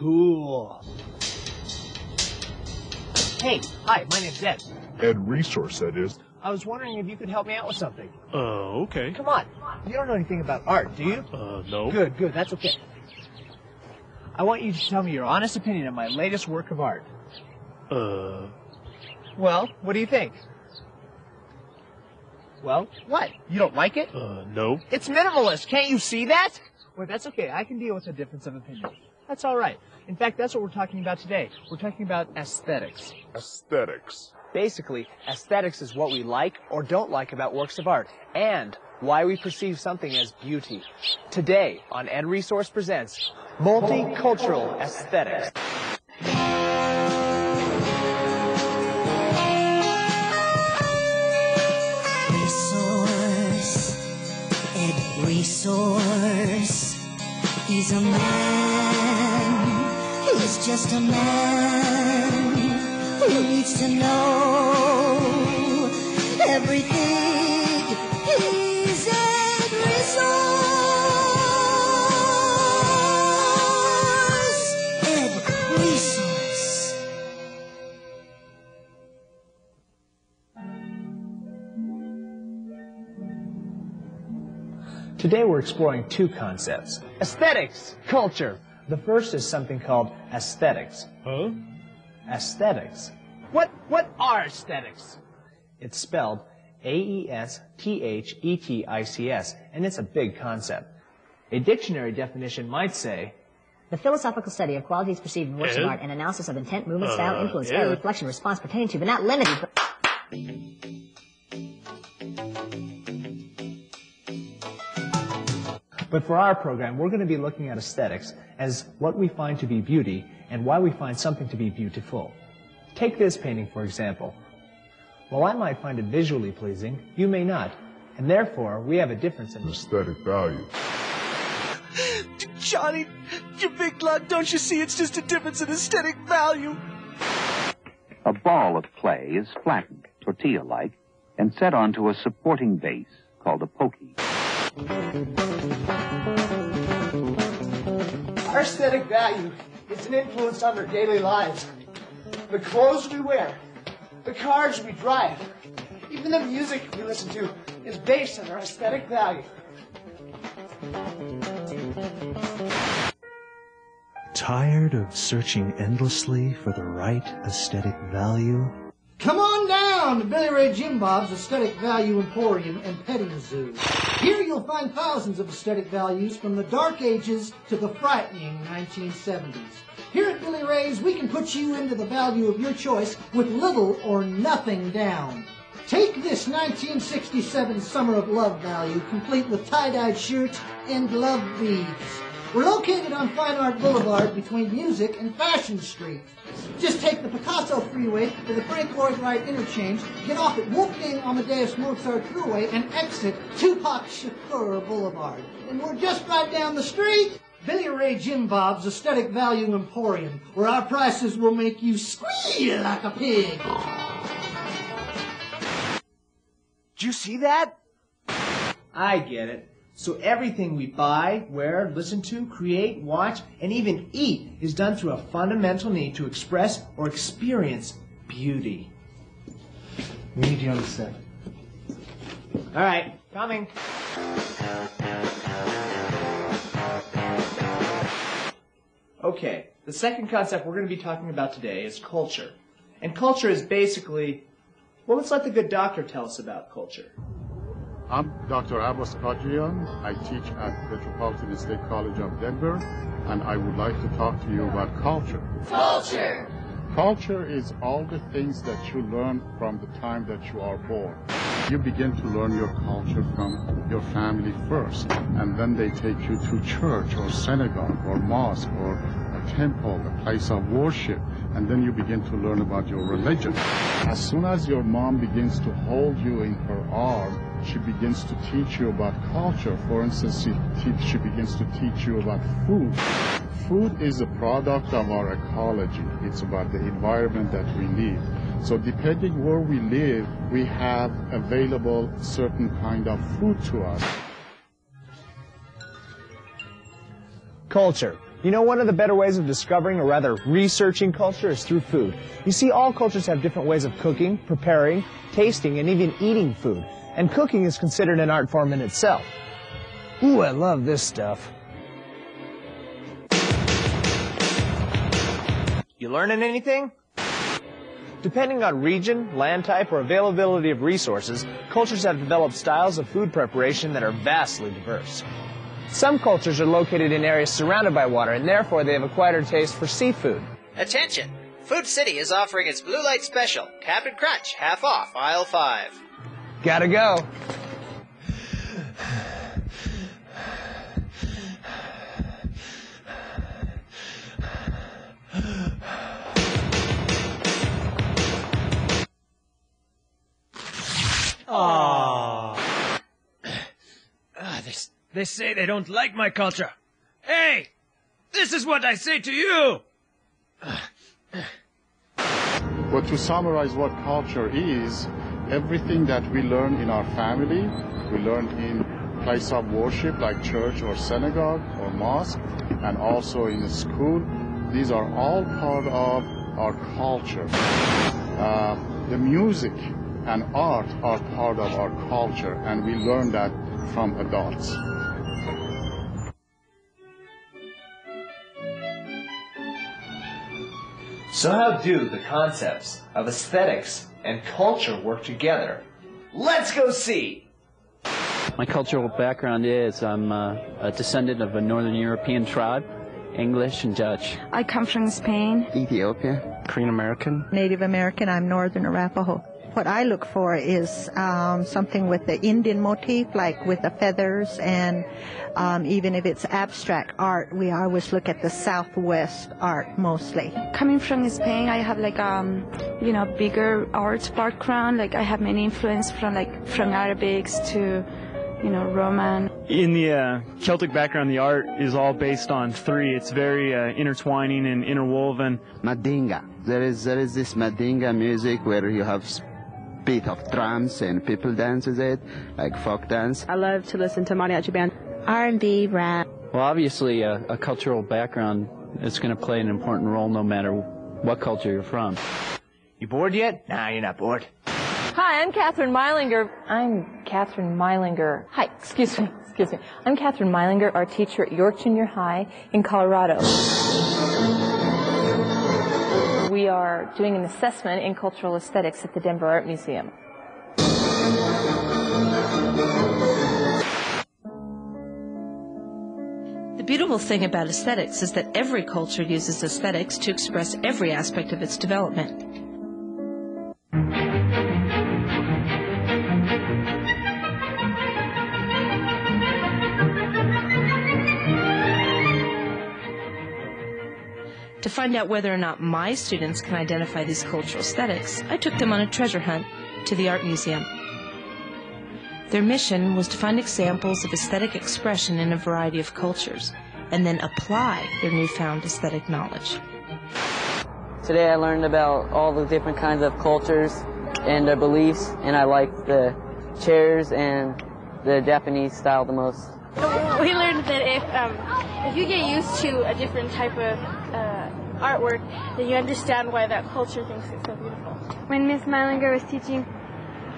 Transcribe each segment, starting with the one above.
Cool. Hey, hi, my name's Ed. Ed Resource, that is. I was wondering if you could help me out with something. Okay. Come on. You don't know anything about art, do you? No. Good, that's okay. I want you to tell me your honest opinion of my latest work of art. Well, what do you think? Well, what? You don't like it? No. It's minimalist. Can't you see that? Well, that's okay. I can deal with a difference of opinion. That's all right. In fact, that's what we're talking about today. We're talking about aesthetics. Aesthetics. Basically, aesthetics is what we like or don't like about works of art, and why we perceive something as beauty. Today, on Ed Resource Presents, Multicultural Aesthetics. Ed Resource. He's a man. He's just a man who needs to know everything. He's Ed Resource. Ed Resource. Today we're exploring two concepts. Aesthetics, culture. The first is something called aesthetics. Huh? Aesthetics. What are aesthetics? It's spelled A-E-S-T-H-E-T-I-C-S, and it's a big concept. A dictionary definition might say, the philosophical study of qualities perceived in works of art and analysis of intent, movement, style, influence, style, reflection, response pertaining to, but not limited to... But for our program, we're going to be looking at aesthetics as what we find to be beauty and why we find something to be beautiful. Take this painting, for example. While I might find it visually pleasing, you may not, and therefore we have a difference in Aesthetic value. Johnny, you big lug, don't you see it's just a difference in aesthetic value? A ball of clay is flattened, tortilla-like, and set onto a supporting base called a pokey. Our aesthetic value is an influence on our daily lives. The clothes we wear, the cars we drive, even the music we listen to is based on our aesthetic value. Tired of searching endlessly for the right aesthetic value? Come on down to Billy Ray Jim Bob's Aesthetic Value Emporium and Petting Zoo. Here you'll find thousands of aesthetic values from the dark ages to the frightening 1970s. Here at Billy Ray's, we can put you into the value of your choice with little or nothing down. Take this 1967 Summer of Love value, complete with tie-dyed shirts and love beads. We're located on Fine Art Boulevard between Music and Fashion Street. Just take the Picasso Freeway to the Frank Lloyd Wright interchange, get off at Wolfgang Amadeus Mozart Thruway, and exit Tupac Shakur Boulevard. And we're just right down the street. Billy Ray Jim Bob's Aesthetic Value Emporium, where our prices will make you squeal like a pig. Did you see that? I get it. So everything we buy, wear, listen to, create, watch, and even eat is done through a fundamental need to express or experience beauty. We need you on the set. All right, coming. Okay, the second concept we're going to be talking about today is culture. And culture is basically, well, let's let the good doctor tell us about culture. I'm Dr. Abbas Qadrian. I teach at Metropolitan State College of Denver, and I would like to talk to you about culture. Culture! Culture is all the things that you learn from the time that you are born. You begin to learn your culture from your family first, and then they take you to church or synagogue or mosque or a temple, a place of worship, and then you begin to learn about your religion. As soon as your mom begins to hold you in her arm, she begins to teach you about culture. For instance, she begins to teach you about food. Food is a product of our ecology. It's about the environment that we live. So depending where we live, we have available certain kind of food to us. Culture. You know, one of the better ways of discovering, or rather researching culture is through food. You see, all cultures have different ways of cooking, preparing, tasting, and even eating food. And cooking is considered an art form in itself. Ooh, I love this stuff. You learning anything? Depending on region, land type, or availability of resources, cultures have developed styles of food preparation that are vastly diverse. Some cultures are located in areas surrounded by water, and therefore they have acquired a taste for seafood. Attention! Food City is offering its Blue Light Special, Cap'n Crunch, half off, aisle 5. Gotta go. They say they don't like my culture. Hey! This is what I say to you! But to summarize what culture is, everything that we learn in our family, we learn in place of worship like church or synagogue or mosque, and also in school, these are all part of our culture. The music and art are part of our culture, and we learn that from adults. So how do the concepts of aesthetics and culture work together? Let's go see! My cultural background is I'm a descendant of a Northern European tribe, English and Dutch. I come from Spain. Ethiopia. Korean American. Native American, I'm Northern Arapaho. What I look for is something with the Indian motif, like with the feathers, and even if it's abstract art, we always look at the Southwest art mostly. Coming from Spain, I have like bigger art background. Like I have many influence from Arabics to Roman. In the Celtic background, the art is all based on three. It's very intertwining and interwoven. Mandinga. There is this Mandinga music where you have beat of drums and people dances it, like folk dance. I love to listen to mariachi band. R&B, rap. Well, obviously, a cultural background is going to play an important role no matter what culture you're from. You bored yet? Nah, you're not bored. Hi, I'm Catherine Meilinger. I'm Catherine Meilinger. Hi, excuse me. I'm Catherine Meilinger, our teacher at York Junior High in Colorado. We are doing an assessment in cultural aesthetics at the Denver Art Museum. The beautiful thing about aesthetics is that every culture uses aesthetics to express every aspect of its development. To find out whether or not my students can identify these cultural aesthetics, I took them on a treasure hunt to the Art Museum. Their mission was to find examples of aesthetic expression in a variety of cultures, and then apply their newfound aesthetic knowledge. Today I learned about all the different kinds of cultures and their beliefs, and I liked the chairs and the Japanese style the most. We learned that if you get used to a different type of artwork, then you understand why that culture thinks it's so beautiful. When Miss Meilinger was teaching,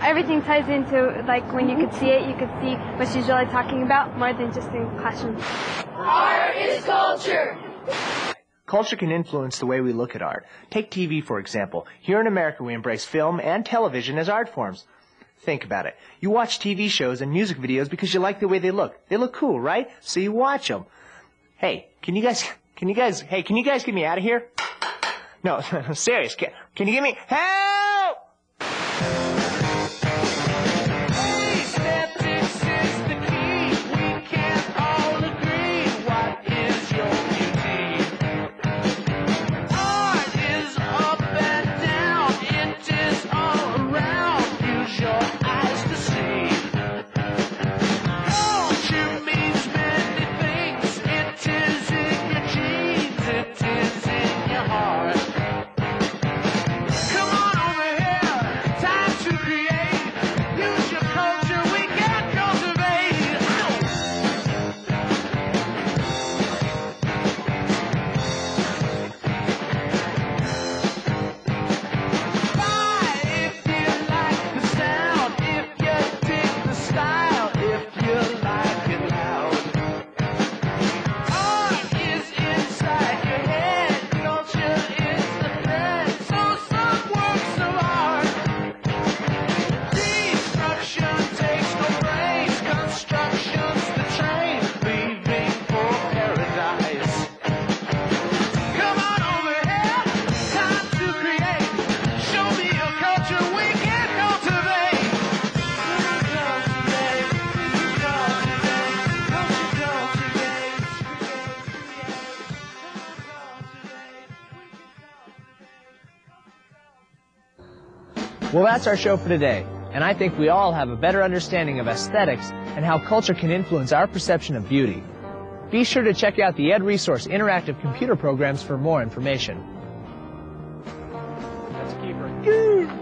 everything ties into, like, when you could see it, you could see what she's really talking about, more than just in classroom. Art is culture! Culture can influence the way we look at art. Take TV, for example. Here in America, we embrace film and television as art forms. Think about it. You watch TV shows and music videos because you like the way they look. They look cool, right? So you watch them. Hey, can you guys get me out of here? No, I'm serious. Can you get me? Help! Come on over Well, that's our show for today, and I think we all have a better understanding of aesthetics and how culture can influence our perception of beauty. Be sure to check out the EdResource interactive computer programs for more information. That's a keeper.